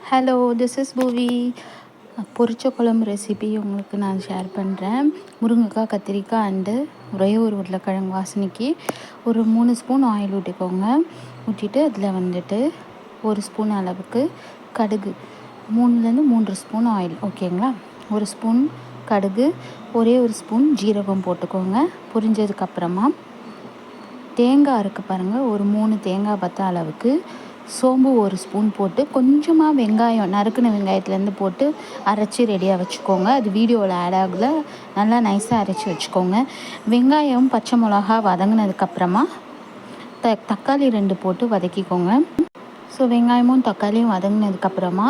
Hello, this is பூவி. பொரிச்ச குழம்பு ரெசிபி உங்களுக்கு நான் ஷேர் பண்ணுறேன். முருங்கைக்காய், கத்திரிக்காய் அண்டு ஒரே ஒரு உருளைக்கிழங்கு வாசனைக்கு ஒரு 3 ஸ்பூன் ஆயில் ஊற்றிக்கோங்க. ஊற்றிட்டு அதில் வந்துட்டு 1 ஸ்பூன் அளவுக்கு கடுகு, 3லேருந்து 3 ஸ்பூன் ஆயில், ஓகேங்களா? 1 ஸ்பூன் கடுகு, ஒரே ஒரு ஸ்பூன் ஜீரகம் போட்டுக்கோங்க. பொரிஞ்சதுக்கப்புறமா தேங்காய் இருக்குது பாருங்கள், ஒரு 3 தேங்காய் பத்த அளவுக்கு சோம்பு 1 ஸ்பூன் போட்டு கொஞ்சமாக வெங்காயம், நறுக்கின வெங்காயத்துலேருந்து போட்டு அரைச்சி ரெடியாக வச்சுக்கோங்க. அது வீடியோவில் ஆட் ஆகல, நல்லா நைஸாக அரைச்சி வச்சுக்கோங்க. வெங்காயம் பச்சை மிளகா வதங்கினதுக்கப்புறமா தக்காளி 2 போட்டு வதக்கிக்கோங்க. ஸோ வெங்காயமும் தக்காளியும் வதங்கினதுக்கப்புறமா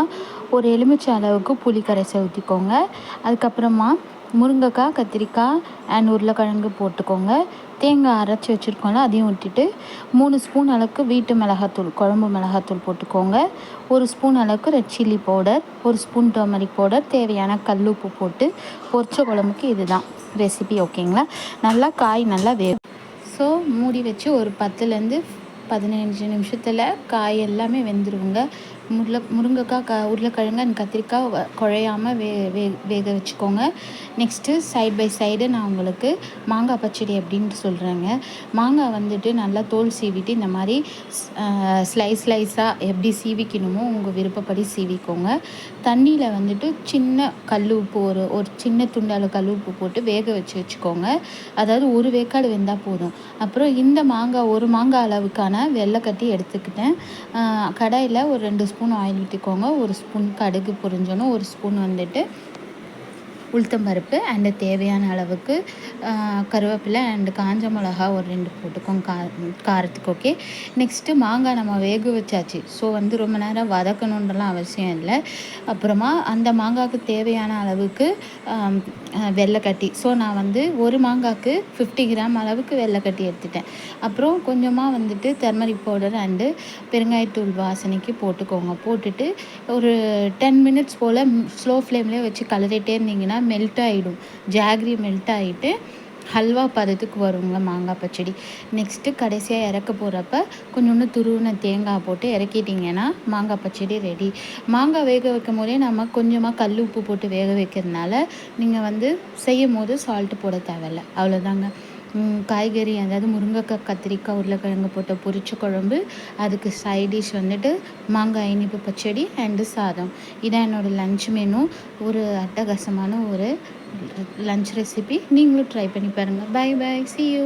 ஒரு எலுமிச்சை அளவுக்கு புளி கரைசல் ஊற்றிக்கோங்க. அதுக்கப்புறமா முருங்கைக்காய், கத்திரிக்காய் அண்ட் உருளைக்கிழங்கு போட்டுக்கோங்க. தேங்காய் அரைச்சி வச்சுருக்கோம்ல, அதையும் ஊற்றிட்டு 3 ஸ்பூன் அளவுக்கு வீட்டு மிளகாத்தூள், குழம்பு மிளகாத்தூள் போட்டுக்கோங்க. 1 ஸ்பூன் அளவுக்கு red chilli powder, 1 spoon turmeric powder, தேவையான கல் உப்பு போட்டு பொரிச்ச குழம்புக்கு இதுதான் ரெசிபி, ஓகேங்களா? நல்லா காய் நல்லா வேகும். ஸோ மூடி வச்சு ஒரு 10லேருந்து 15 நிமிஷத்தில் காய் எல்லாமே வெந்துருவுங்க. முருங்கைக்காய், உருளைக்கிழங்கு அண்ட் கத்திரிக்காய் குழையாமல் வேக வச்சுக்கோங்க. நெக்ஸ்ட்டு சைட் பை சைடு நான் உங்களுக்கு மாங்காய் பச்சடி அப்படின்ட்டு சொல்கிறேங்க. மாங்காய் வந்துட்டு நல்லா தோல் சீவிட்டு இந்த மாதிரி ஸ்லைஸாக எப்படி சீவிக்கணுமோ உங்கள் விருப்பப்படி சீவிக்கோங்க. தண்ணியில் வந்துட்டு சின்ன கல் உப்பு, ஒரு சின்ன துண்டால் கல் உப்பு போட்டு வேக வச்சுக்கோங்க. அதாவது ஒரு வேக்காடு வெந்தால் போதும். அப்புறம் இந்த மாங்காய், ஒரு மாங்காய் அளவுக்கான வெள்ளைக்கட்டி எடுத்துக்கிட்டேன். கடாயில் ஒரு 2 ஸ்பூன் ஆயில் ஊற்றிக்கோங்க. 1 ஸ்பூன் கடுகு பொரிஞ்சோன்னு 1 ஸ்பூன் வந்துட்டு உளுத்தம்பருப்பு அண்டு தேவையான அளவுக்கு கருவேப்பிலை அண்டு காஞ்ச மிளகா ஒரு 2 போட்டுக்கோங்க காரத்துக்கு, ஓகே? நெக்ஸ்ட்டு மாங்காய் நம்ம வேக வச்சாச்சு. ஸோ ரொம்ப நேரம் வதக்கணுன்றலாம் அவசியம் இல்லை. அப்புறமா அந்த மாங்காய்க்கு தேவையான அளவுக்கு வெள்ளைக்கட்டி, ஸோ நான் ஒரு மாங்காய்க்கு 50 கிராம் அளவுக்கு வெள்ளைக்கட்டி எடுத்துட்டேன். அப்புறம் கொஞ்சமாக வந்துட்டு டர்மரிக் பவுடர் அண்டு பெருங்காயத்தூள் வாசனைக்கு போட்டுக்கோங்க. போட்டுட்டு ஒரு 10 மினிட்ஸ் போல் ஸ்லோ ஃப்ளேம்லேயே வச்சு கலரிட்டே இருந்தீங்கன்னா மெல்ட் ஆகிடும். ஜாகரி மெல்ட் ஆகிட்டு ஹல்வா பதத்துக்கு வருங்க மாங்காய் பச்சடி. நெக்ஸ்ட்டு கடைசியாக இறக்க போகிறப்ப கொஞ்சோண்டு துருவின தேங்காய் போட்டு இறக்கிட்டிங்கன்னா மாங்காய் பச்சடி ரெடி. மாங்காய் வேக வைக்கும் போதே நம்ம கொஞ்சமாக கல் உப்பு போட்டு வேக வைக்கிறதுனால நீங்கள் செய்யும் போது சால்ட்டு போட தேவையில்லை. அவ்வளோதாங்க. காய்கறி, அதாவது முருங்கைக்காய், கத்திரிக்காய், உருளைக்கிழங்கு போட்ட பொரிச்ச குழம்பு, அதுக்கு சைட் டிஷ் வந்துட்டு மாங்காய் இனிப்பு பச்சடி அண்டு சாதம். இதான் என்னோடய லன்ச் மெனு. ஒரு அட்டகாசமான ஒரு லன்ச் ரெசிபி. நீங்களும் ட்ரை பண்ணி பாருங்கள். Bye bye, see you.